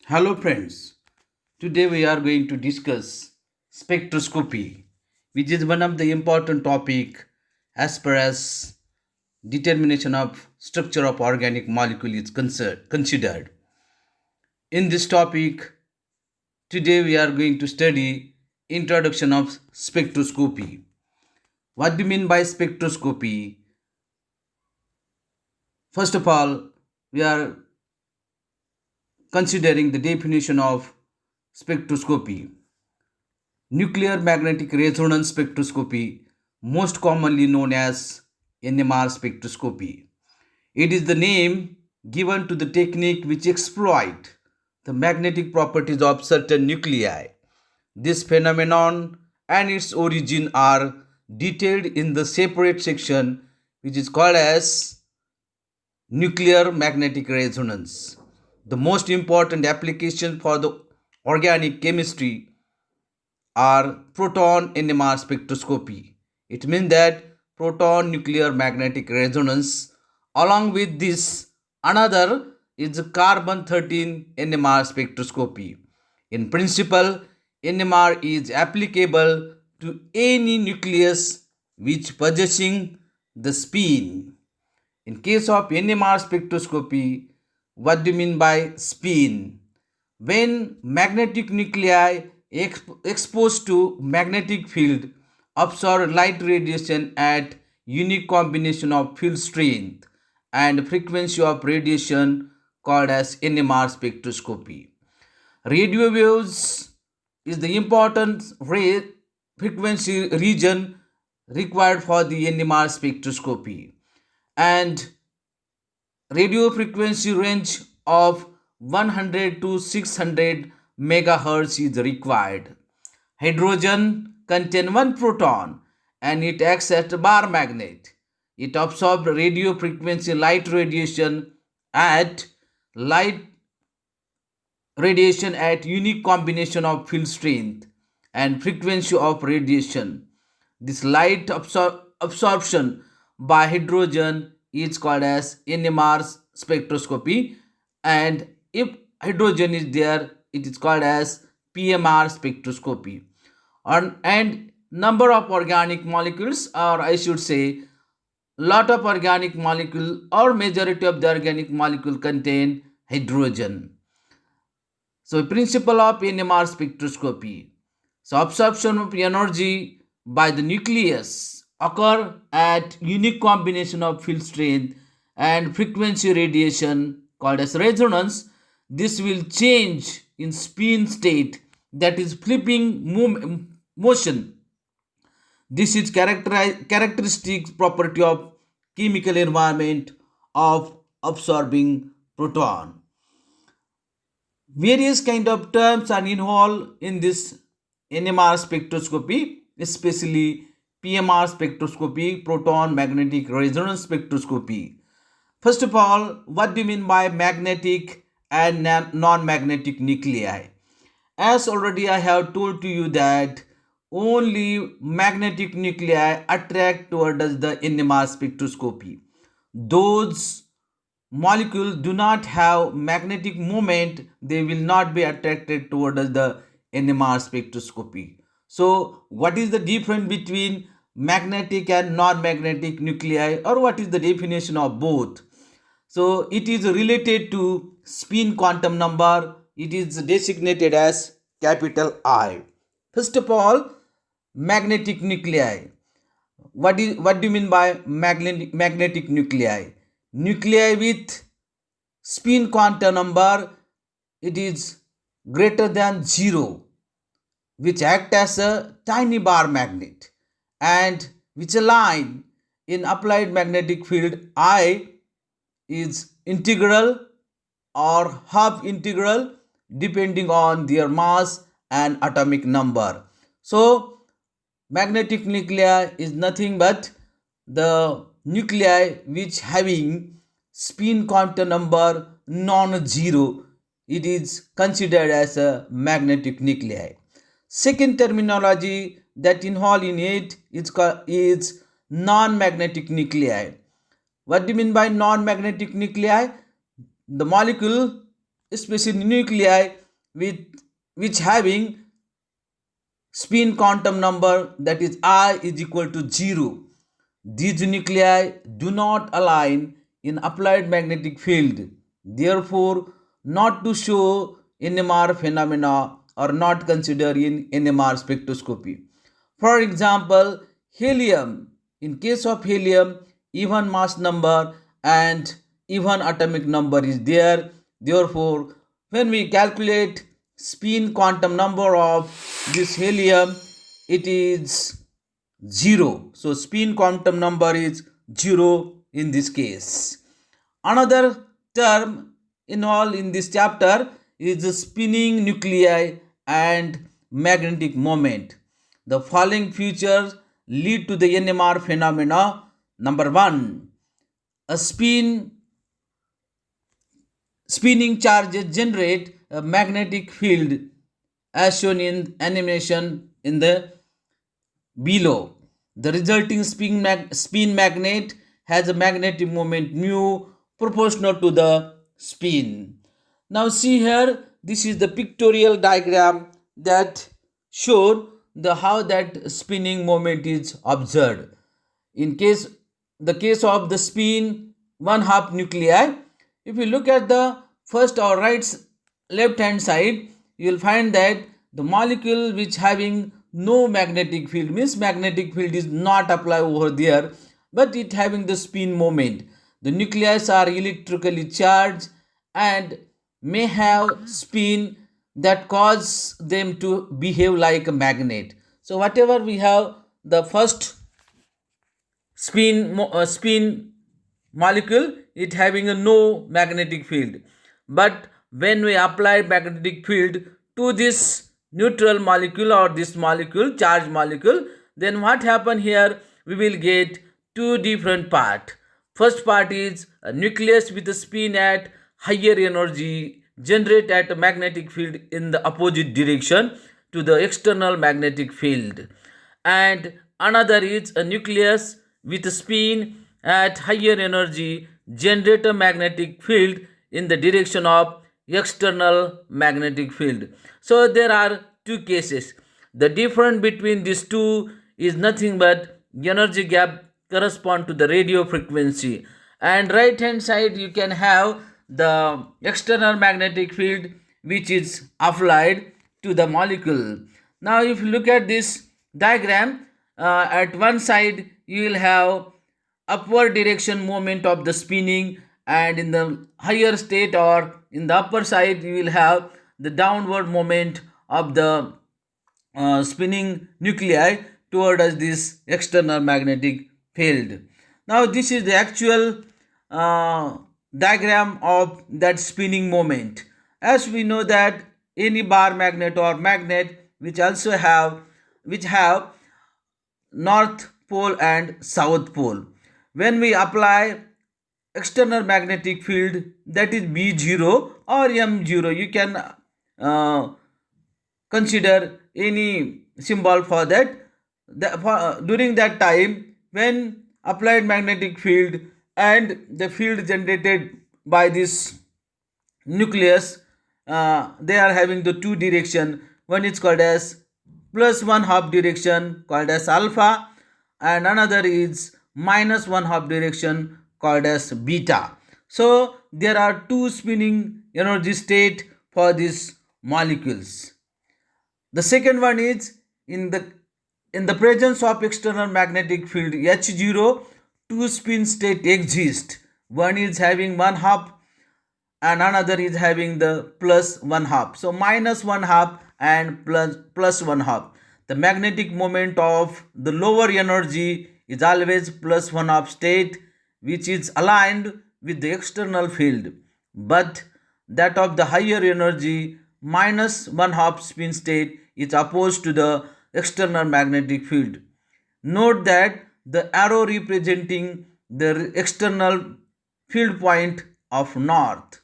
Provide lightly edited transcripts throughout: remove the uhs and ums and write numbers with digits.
Hello friends, today we are going to discuss spectroscopy, which is one of the important topic as far as determination of structure of organic molecule is considered. In this topic, today we are going to study introduction of spectroscopy. What do you mean by spectroscopy? First of all, we are considering the definition of spectroscopy. Nuclear magnetic resonance spectroscopy, most commonly known as NMR spectroscopy. It is the name given to the technique which exploit the magnetic properties of certain nuclei. This phenomenon and its origin are detailed in the separate section which is called as nuclear magnetic resonance. The most important application for the organic chemistry are proton NMR spectroscopy. It means that proton nuclear magnetic resonance. Along with this, another is carbon 13 NMR spectroscopy. In principle, NMR is applicable to any nucleus which possessing the spin. In case of NMR spectroscopy, what do you mean by spin? When magnetic nuclei exposed to magnetic field absorb light radiation at unique combination of field strength and frequency of radiation called as NMR spectroscopy. Radio waves is the important frequency region required for the NMR spectroscopy, and radio frequency range of 100 to 600 megahertz is required. Hydrogen contains one proton and it acts as a bar magnet. It absorbs radio frequency light radiation at unique combination of field strength and frequency of radiation. This light absorption by hydrogen is called as NMR spectroscopy, and if hydrogen is there, it is called as PMR spectroscopy. And number of organic molecules, or I should say lot of organic molecule or majority of the organic molecule contain hydrogen. So principle of NMR spectroscopy. So absorption of energy by the nucleus occur at unique combination of field strength and frequency radiation called as resonance. This will change in spin state, that is flipping motion. This is characteristic property of chemical environment of absorbing proton. Various kind of terms are involved in this NMR spectroscopy, especially PMR spectroscopy, proton magnetic resonance spectroscopy. First of all, what do you mean by magnetic and non-magnetic nuclei? As already I have told to you that only magnetic nuclei attract towards the NMR spectroscopy. Those molecules do not have magnetic moment, they will not be attracted towards the NMR spectroscopy. So what is the difference between magnetic and non-magnetic nuclei, or what is the definition of both? So it is related to spin quantum number. It is designated as capital I. First of all, magnetic nuclei. What do you mean by magnetic nuclei? Nuclei with spin quantum number, it is greater than 0, which act as a tiny bar magnet and which align in applied magnetic field I is integral or half integral depending on their mass and atomic number. So magnetic nuclei is nothing but the nuclei which having spin quantum number non-zero. It is considered as a magnetic nuclei. Second terminology that involved in it is non-magnetic nuclei. What do you mean by non-magnetic nuclei? The molecule especially nuclei with which having spin quantum number, that is I is equal to 0. These nuclei do not align in applied magnetic field, therefore not to show NMR phenomena or not considered in NMR spectroscopy. For example, helium. In case of helium, even mass number and even atomic number is there. Therefore, when we calculate spin quantum number of this helium, it is 0. So spin quantum number is 0 in this case. Another term involved in this chapter is the spinning nuclei and magnetic moment. The following features lead to the NMR phenomena. Number 1, a spinning charges generate a magnetic field as shown in animation in the below. The resulting spin magnet has a magnetic moment mu proportional to the spin. Now see here, this is the pictorial diagram that showed the how that spinning moment is observed. In case of the spin one half nuclei, if you look at the first or left hand side, you will find that the molecule which having no magnetic field, means magnetic field is not applied over there, but it having the spin moment. The nuclei are electrically charged and may have spin that cause them to behave like a magnet. So whatever we have, the first spin molecule, it having a no magnetic field, but when we apply magnetic field to this neutral molecule or this molecule, charged molecule, then what happen here, we will get two different part. First part is a nucleus with a spin at higher energy generate at a magnetic field in the opposite direction to the external magnetic field, and another is a nucleus with a spin at higher energy generate a magnetic field in the direction of external magnetic field. So there are two cases. The difference between these two is nothing but energy gap correspond to the radio frequency, and right hand side you can have the external magnetic field which is applied to the molecule. Now if you look at this diagram, at one side you will have upward direction moment of the spinning, and in the higher state or in the upper side you will have the downward moment of the spinning nuclei towards this external magnetic field. Now this is the actual diagram of that spinning moment. As we know that any bar magnet or magnet which have north pole and south pole, when we apply external magnetic field, that is B0 or M0, you can consider any symbol for that. During that time when applied magnetic field and the field generated by this nucleus, they are having the two direction. One is called as plus one half direction called as alpha, and another is minus one half direction called as beta. So there are two spinning energy state for these molecules. The second one is in the presence of external magnetic field H0, two spin state exist. One is having one half and another is having the plus one half. So minus one half and plus one half. The magnetic moment of the lower energy is always plus one half state, which is aligned with the external field, but that of the higher energy minus one half spin state is opposed to the external magnetic field. Note that the arrow representing the external field point of north.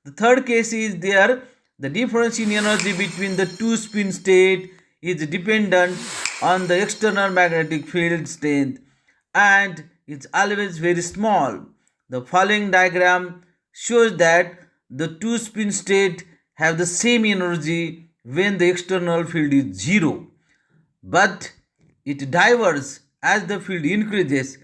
The third case is there, the difference in energy between the two spin state is dependent on the external magnetic field strength and it's always very small. The following diagram shows that the two spin states have the same energy when the external field is 0, but it diverges as the field increases.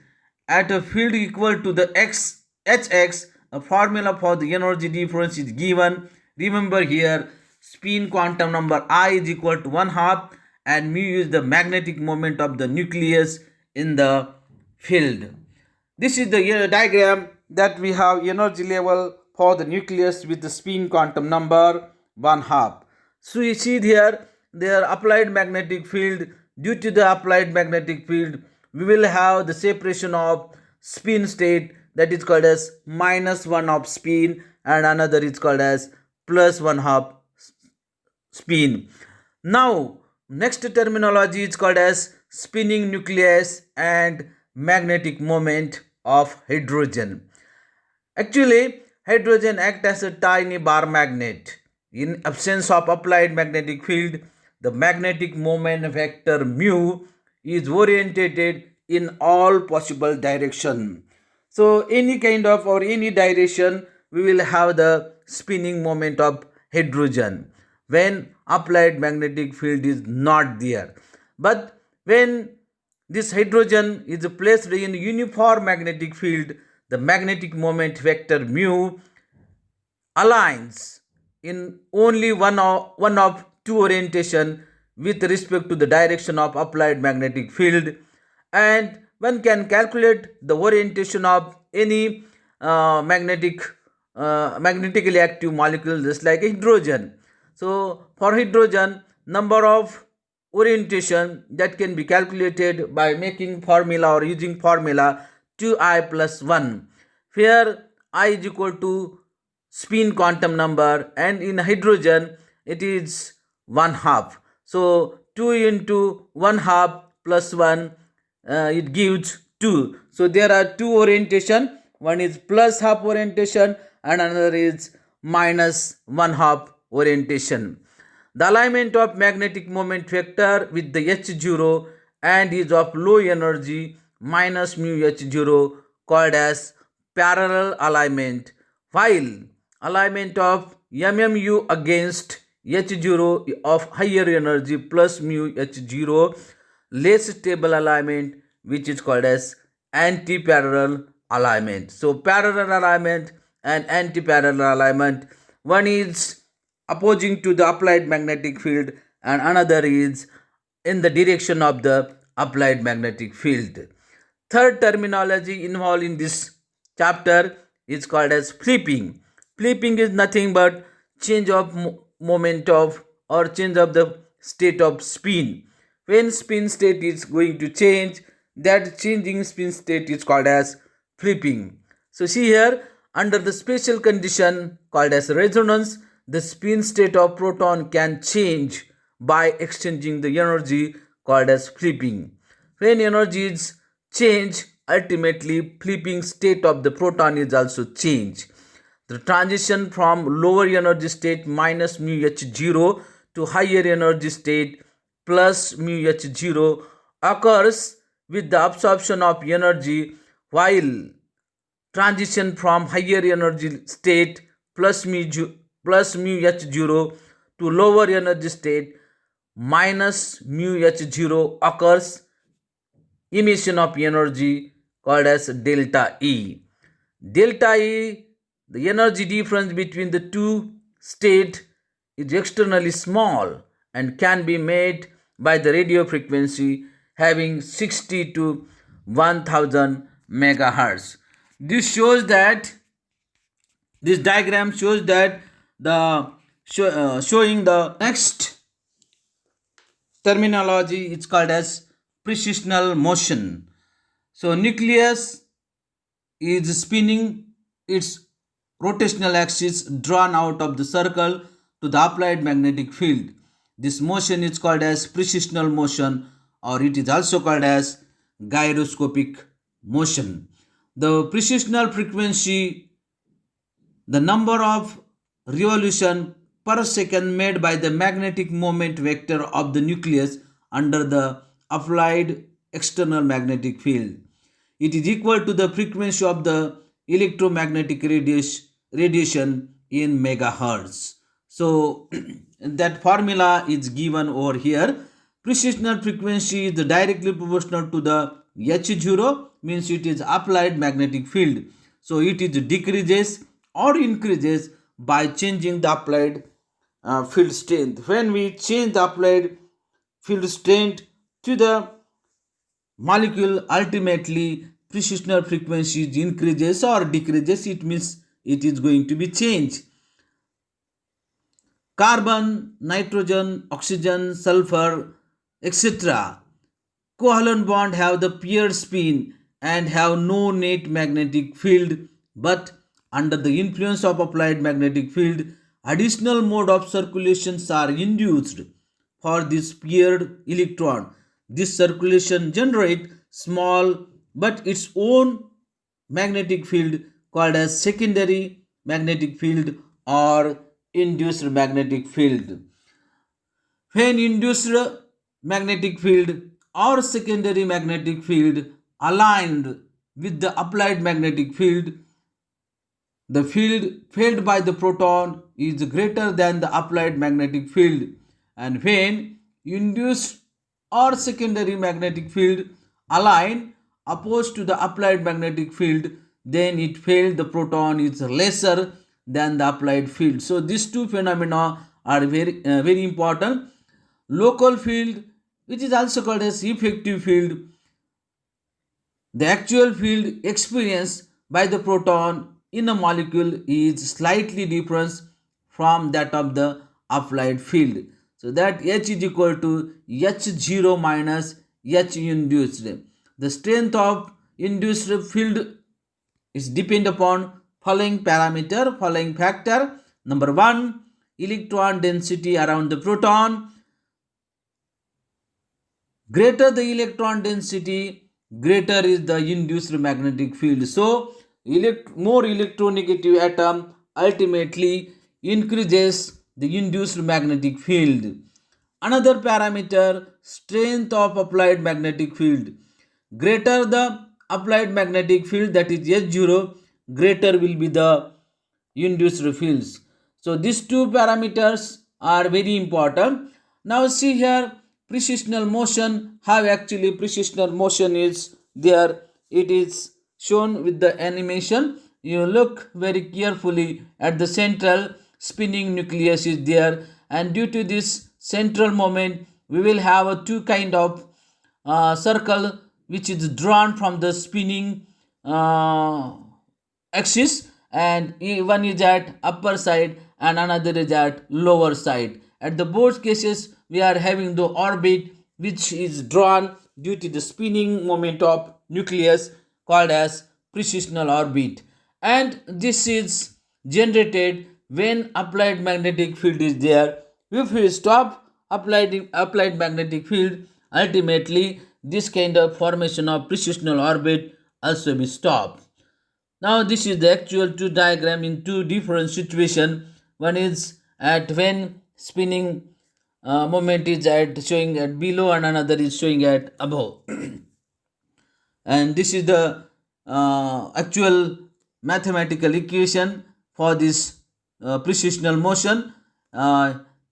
At a field equal to the hx, a formula for the energy difference is given. Remember here, spin quantum number I is equal to 1/2 and mu is the magnetic moment of the nucleus in the field. This is the diagram that we have energy level for the nucleus with the spin quantum number 1/2. So you see here, their applied magnetic field. Due to the applied magnetic field, we will have the separation of spin state, that is called as -1 of spin, and another is called as +1/2 spin. Now, next terminology is called as spinning nucleus and magnetic moment of hydrogen. Actually, hydrogen acts as a tiny bar magnet. In absence of applied magnetic field, the magnetic moment vector mu is orientated in all possible direction. So any kind of or any direction, we will have the spinning moment of hydrogen when applied magnetic field is not there. But when this hydrogen is placed in uniform magnetic field, the magnetic moment vector mu aligns in only one of two orientation with respect to the direction of applied magnetic field, and one can calculate the orientation of any magnetically active molecule just like hydrogen. So for hydrogen, number of orientation that can be calculated by making formula or using formula 2I plus 1, where I is equal to spin quantum number, and in hydrogen it is 1/2. So 2 into 1/2 plus 1, it gives 2. So there are two orientation, one is +1/2 orientation and another is -1/2 orientation. The alignment of magnetic moment vector with the H0 and is of low energy minus mu H0 called as parallel alignment, while alignment of MMU against H0 of higher energy plus mu H0 less stable alignment, which is called as anti-parallel alignment. So parallel alignment and anti-parallel alignment, one is opposing to the applied magnetic field and another is in the direction of the applied magnetic field. Third terminology involved in this chapter is called as flipping. Flipping is nothing but change of moment of or change of the state of spin. When spin state is going to change, that changing spin state is called as flipping. So see here, under the special condition called as resonance, the spin state of proton can change by exchanging the energy called as flipping. When energy is changed, ultimately flipping state of the proton is also changed. The transition from lower energy state minus mu H0 to higher energy state plus mu H0 occurs with the absorption of energy, while transition from higher energy state plus mu H0 to lower energy state minus mu H0 occurs emission of energy called as delta E. Delta E, the energy difference between the two states, is externally small and can be made by the radio frequency having 60 to 1000 megahertz. This diagram shows that showing the next terminology is called as precessional motion. So nucleus is spinning its rotational axis drawn out of the circle to the applied magnetic field. This motion is called as precessional motion, or it is also called as gyroscopic motion. The precessional frequency, the number of revolution per second made by the magnetic moment vector of the nucleus under the applied external magnetic field. It is equal to the frequency of the electromagnetic radiation in megahertz. So that formula is given over here. Precessional frequency is directly proportional to the H0, means it is applied magnetic field. So it is decreases or increases by changing the applied field strength. When we change the applied field strength to the molecule, ultimately precessional frequency increases or decreases. It means it is going to be changed. Carbon, nitrogen, oxygen, sulfur, etc. covalent bond have the paired spin and have no net magnetic field, but under the influence of applied magnetic field, additional mode of circulations are induced for this paired electron. This circulation generate small but its own magnetic field called as secondary magnetic field or induced magnetic field. When induced magnetic field or secondary magnetic field aligned with the applied magnetic field, the field felt by the proton is greater than the applied magnetic field, and when induced or secondary magnetic field align opposed to the applied magnetic field, then it felt the proton is lesser than the applied field. So these two phenomena are very important. Local field, which is also called as effective field, the actual field experienced by the proton in a molecule is slightly different from that of the applied field. So that H is equal to H0 minus H induced. The strength of induced field is depend upon following parameter, following factor. Number 1, electron density around the proton. Greater the electron density, greater is the induced magnetic field. So more electronegative atom ultimately increases the induced magnetic field. Another parameter, strength of applied magnetic field. Greater the applied magnetic field, that is H0, greater will be the induced fields. So these two parameters are very important. Now see here, precessional motion, how actually precessional motion is there. It is shown with the animation. You look very carefully at the central spinning nucleus is there, and due to this central moment we will have a two kind of circle which is drawn from the spinning axis, and one is at upper side and another is at lower side. At the both cases we are having the orbit which is drawn due to the spinning moment of nucleus called as precessional orbit, and this is generated when applied magnetic field is there. If we stop applied magnetic field, ultimately this kind of formation of precessional orbit also be stopped. Now this is the actual two diagram in two different situations. One is at when spinning moment is at showing at below and another is showing at above. And this is the actual mathematical equation for this precessional motion.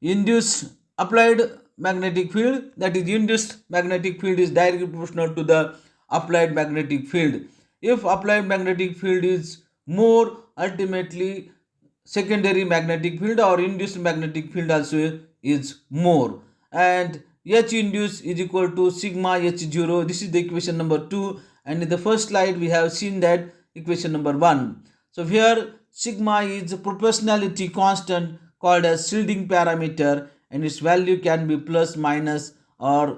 Induced applied magnetic field, that is induced magnetic field, is directly proportional to the applied magnetic field. If applied magnetic field is more, ultimately secondary magnetic field or induced magnetic field also is more, and H induced is equal to sigma H0. This is the equation number 2, and in the first slide we have seen that equation number 1. So here sigma is a proportionality constant called as shielding parameter, and its value can be plus, minus, or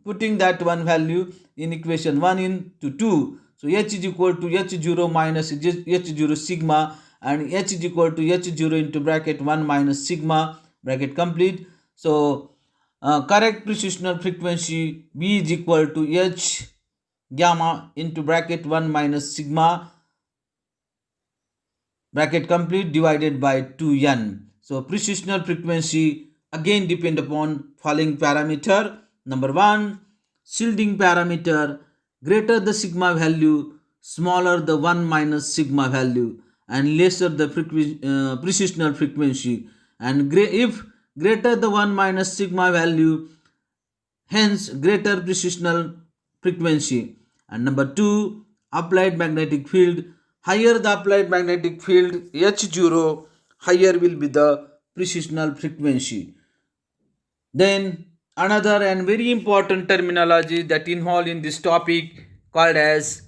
putting that one value in equation 1 into 2. So H is equal to H0 minus H0 sigma, and H is equal to H0 into bracket 1 minus sigma, bracket complete. So correct precessional frequency B is equal to H gamma into bracket 1 minus sigma, bracket complete, divided by 2n. So precessional frequency again depend upon following parameter. Number 1, shielding parameter. Greater the sigma value, smaller the 1 minus sigma value, and lesser the precessional frequency, and if greater the 1 minus sigma value, hence greater precessional frequency. And number 2, applied magnetic field. Higher the applied magnetic field H0, higher will be the precessional frequency. Then another and very important terminology that involved in this topic called as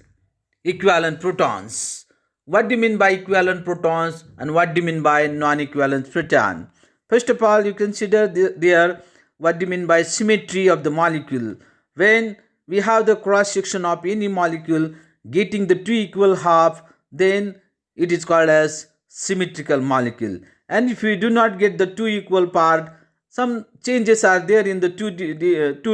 equivalent protons. What do you mean by equivalent protons and what do you mean by non-equivalent proton? First of all, you consider there what do you mean by symmetry of the molecule. When we have the cross section of any molecule getting the two equal half, then it is called as symmetrical molecule. And if we do not get the two equal part, some changes are there in the two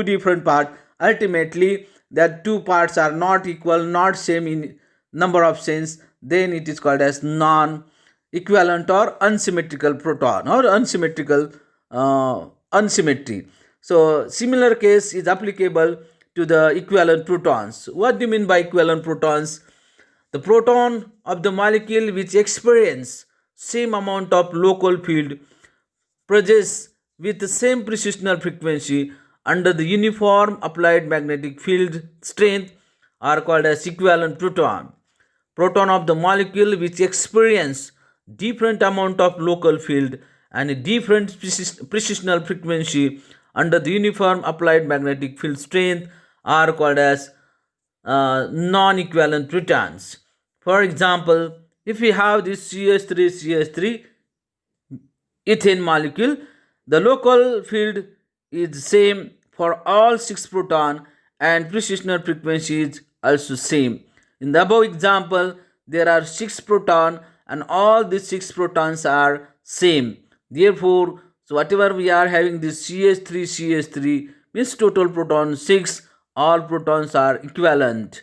different part. Ultimately, that two parts are not equal, not same in number of sense, then it is called as non-equivalent or unsymmetrical proton or unsymmetrical unsymmetry. So similar case is applicable to the equivalent protons. What do you mean by equivalent protons? The proton of the molecule which experience same amount of local field produces with the same precessional frequency under the uniform applied magnetic field strength are called as equivalent proton. Proton of the molecule which experience different amount of local field and a different precessional frequency under the uniform applied magnetic field strength are called as non-equivalent protons. For example, if we have this CH3 ethane molecule, the local field is same for all 6 proton and precessional frequency is also same. In the above example, there are 6 proton and all these 6 protons are same. Therefore, so whatever we are having this CH3 means total proton 6, all protons are equivalent.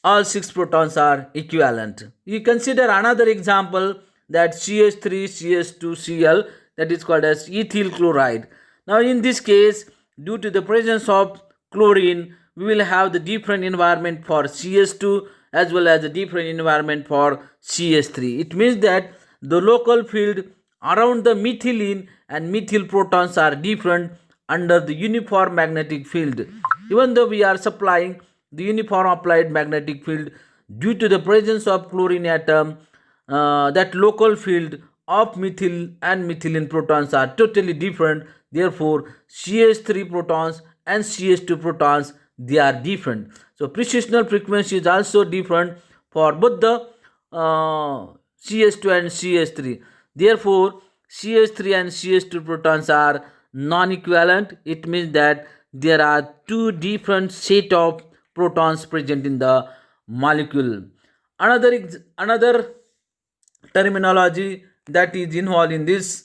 All 6 protons are equivalent. You consider another example, that CH3CH2Cl, that is called as ethyl chloride. Now in this case, due to the presence of chlorine, we will have the different environment for CH2 as well as the different environment for CH3. It means that the local field around the methylene and methyl protons are different under the uniform magnetic field. Even though we are supplying the uniform applied magnetic field, due to the presence of chlorine atom, that local field of methyl and methylene protons are totally different. Therefore, CH3 protons and CH2 protons, they are different. So precessional frequency is also different for both the CH2 and CH3. Therefore, CH3 and CH2 protons are non-equivalent. It means that there are two different set of protons present in the molecule. Another terminology that is involved in this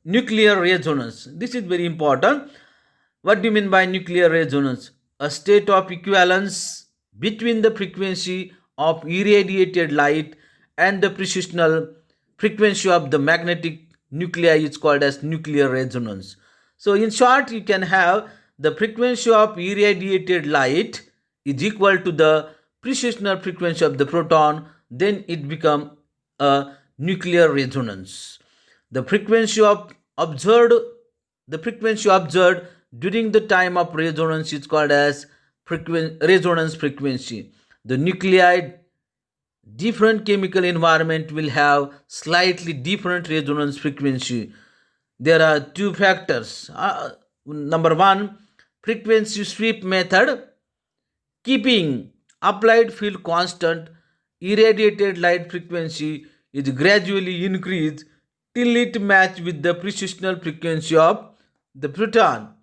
nuclear resonance. This is very important. What do you mean by nuclear resonance? A state of equivalence between the frequency of irradiated light and the precessional frequency of the magnetic nuclei is called as nuclear resonance. So in short, you can have the frequency of irradiated light is equal to the precessional frequency of the proton, then it becomes a nuclear resonance. The frequency observed during the time of resonance is called as resonance frequency. The nuclei different chemical environment will have slightly different resonance frequency. There are two factors. Number 1, frequency sweep method. Keeping applied field constant, irradiated light frequency is gradually increased till it match with the precessional frequency of the proton.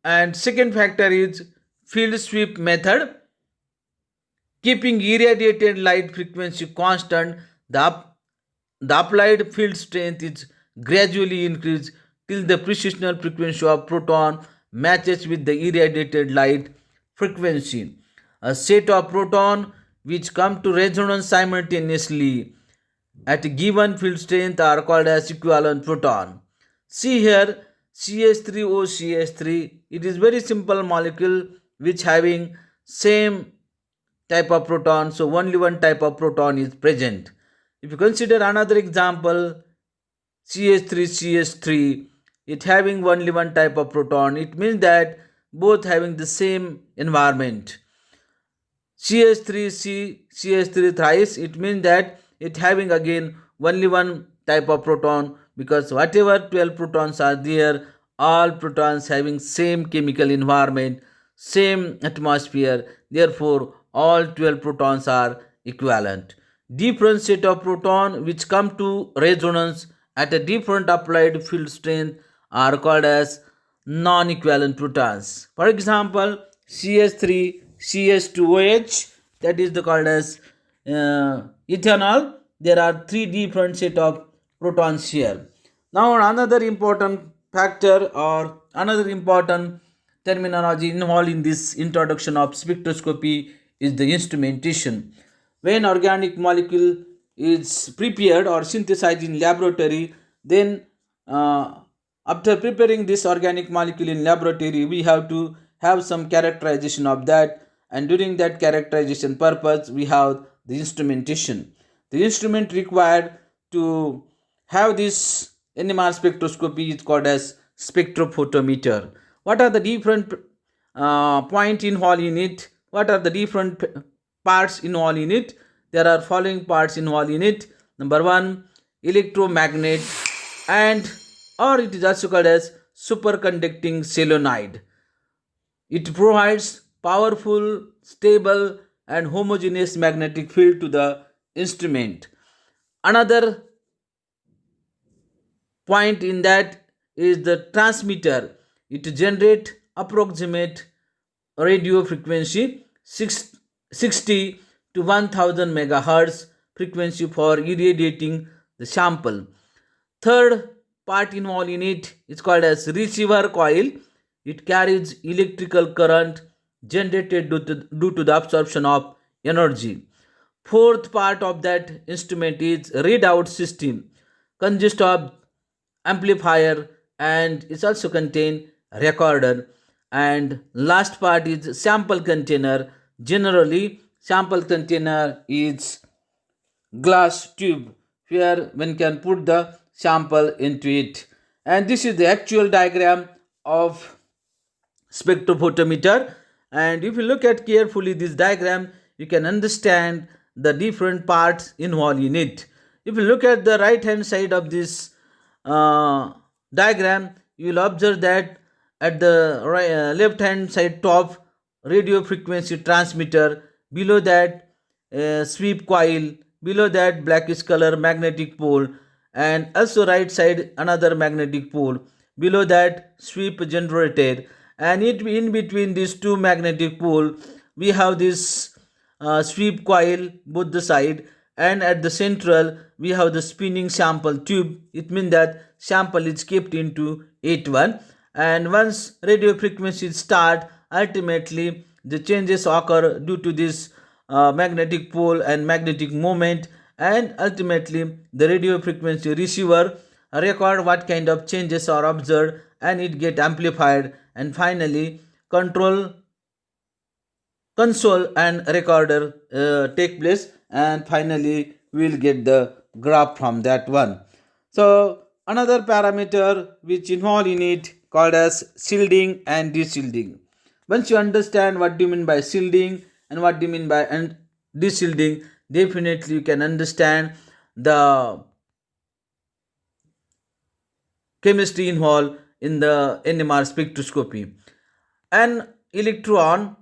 And second factor is field sweep method. Keeping irradiated light frequency constant, the applied field strength is gradually increased till the precessional frequency of proton matches with the irradiated light frequency. A set of proton which come to resonance simultaneously at a given field strength are called as equivalent proton. See here, CH3OCH3, it is very simple molecule which having same type of proton, so only one type of proton is present. If you consider another example, CH3, it having only one type of proton, it means that both having the same environment. CH3 thrice, it means that it having again only one type of proton, because whatever 12 protons are there, all protons having same chemical environment, same atmosphere, therefore all 12 protons are equivalent. Different set of proton which come to resonance at a different applied field strength are called as non-equivalent protons. For example, CH3 CH2OH, that is called as ethanol. There are three different set of protons here. Now another important factor or another important terminology involved in this introduction of spectroscopy is the instrumentation. When organic molecule is prepared or synthesized in laboratory, then after preparing this organic molecule in laboratory, we have to have some characterization of that, and during that characterization purpose we have the instrumentation. The instrument required to have this NMR spectroscopy is called as spectrophotometer. What are the different point involved in it? What are the different parts involved in it? There are following parts involved in it. Number one, electromagnet, and or it is also called as superconducting solenoid. It provides powerful, stable and homogeneous magnetic field to the instrument. Another point in that is the transmitter. It generates approximate radio frequency 60 to 1000 megahertz frequency for irradiating the sample. Third part involved in it is called as receiver coil. It carries electrical current generated due to the absorption of energy. Fourth part of that instrument is readout system, consists of amplifier and it also contain recorder. And last part is sample container. Generally sample container is glass tube where one can put the sample into it. And this is the actual diagram of spectrophotometer, and if you look at carefully this diagram, you can understand the different parts involved in it. If you look at the right hand side of this diagram, you will observe that at the left hand side top, radio frequency transmitter, below that sweep coil, below that blackish color magnetic pole, and also right side another magnetic pole, below that sweep generator, and in between these two magnetic pole we have this sweep coil both the side, and at the central we have the spinning sample tube. It means that sample is kept into it1, and once radio frequencies start, ultimately the changes occur due to this magnetic pole and magnetic moment, and ultimately the radio frequency receiver record what kind of changes are observed, and it get amplified, and finally console and recorder take place, and finally we will get the graph from that one. So another parameter which involved in it called as shielding and deshielding. Once you understand what do you mean by shielding and what do you mean by deshielding, definitely you can understand the chemistry involved in the NMR spectroscopy. An electron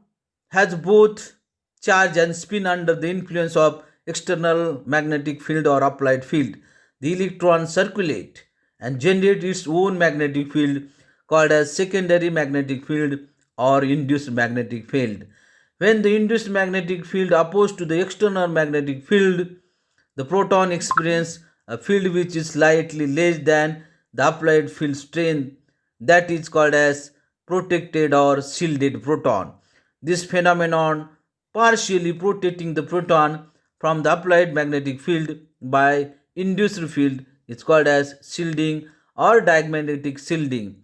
has both charge and spin under the influence of external magnetic field or applied field. The electron circulate and generate its own magnetic field called as secondary magnetic field or induced magnetic field. When the induced magnetic field opposed to the external magnetic field, the proton experience a field which is slightly less than the applied field strength, that is called as protected or shielded proton. This phenomenon partially protecting the proton from the applied magnetic field by induced field is called as shielding or diamagnetic shielding.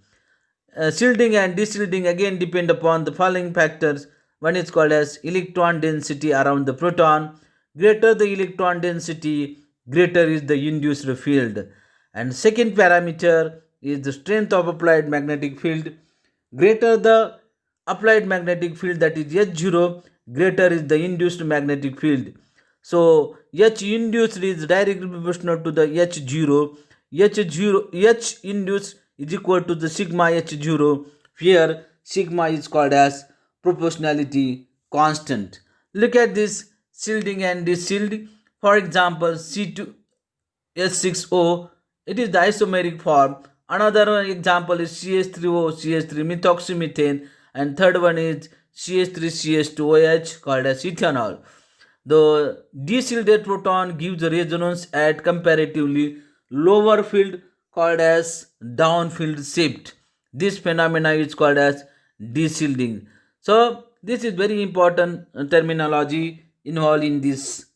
Shielding and deshielding again depend upon the following factors. One is called as electron density around the proton. Greater the electron density, greater is the induced field. And second parameter is the strength of applied magnetic field. Greater the applied magnetic field, that is H0, greater is the induced magnetic field. So H induced is directly proportional to the H0. H induced is equal to the sigma H0. Here sigma is called as proportionality constant. Look at this shielding and deshield. For example, C2S6O, it is the isomeric form. Another example is CH3O, CH3 methoxymethane, and third one is CH3CH2OH, called as ethanol. The deshielded proton gives a resonance at comparatively lower field, called as downfield shift. This phenomena is called as deshielding. So this is very important terminology involved in this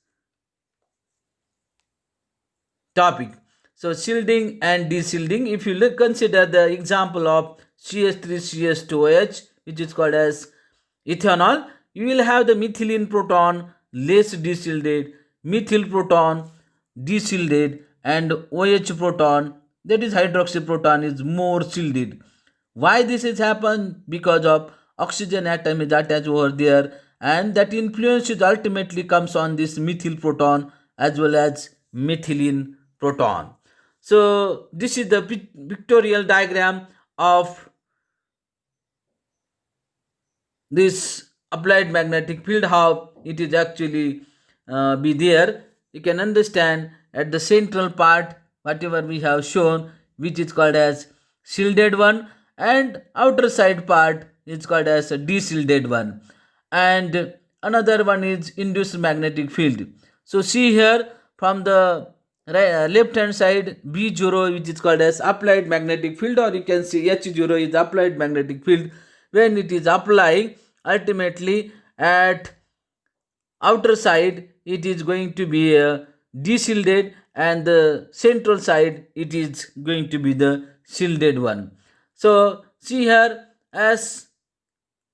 topic. So shielding and deshielding, if you consider the example of CH3CH2OH, which is called as ethanol, you will have the methylene proton less deshielded, methyl proton deshielded, and OH proton, that is hydroxy proton, is more shielded. Why this has happened? Because of oxygen atom is attached over there, and that influence ultimately comes on this methyl proton as well as methylene proton. So this is the pictorial diagram of this applied magnetic field, how it is actually be there. You can understand at the central part whatever we have shown, which is called as shielded one, and outer side part is called as a deshielded one, and another one is induced magnetic field. So see here from the left hand side, B0, which is called as applied magnetic field, or you can see H0 is applied magnetic field. When it is applying, ultimately at outer side it is going to be deshielded, and the central side it is going to be the shielded one. So see here, as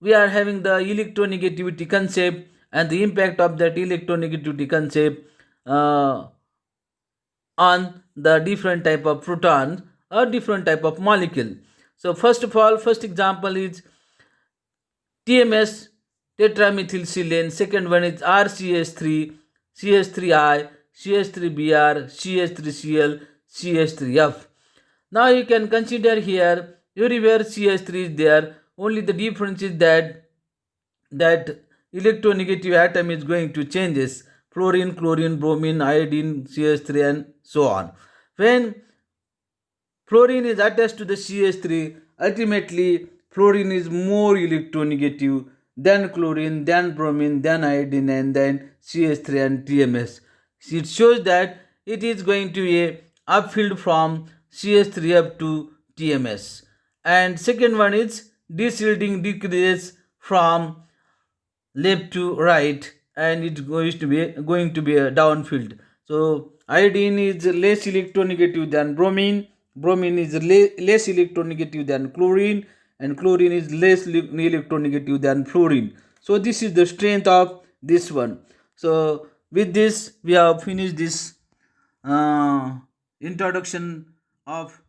we are having the electronegativity concept and the impact of that electronegativity concept on the different type of protons or different type of molecule. So first of all, first example is TMS, tetramethylsilane. Second one is RCH3, CH3I, CH3Br, CH3Cl, CH3F. Now you can consider here everywhere CH3 is there. Only the difference is that electronegative atom is going to changes. Fluorine, chlorine, bromine, iodine, CH3, and so on. When fluorine is attached to the CH3, ultimately fluorine is more electronegative than chlorine, then bromine, then iodine, and then CH3 and TMS. It shows that it is going to be a upfield from CH3 up to TMS. And second one is deshielding decreases from left to right, and it's going to be a downfield. So iodine is less electronegative than bromine. Bromine is less electronegative than chlorine, and chlorine is less electronegative than fluorine. So this is the strength of this one. So with this we have finished this introduction of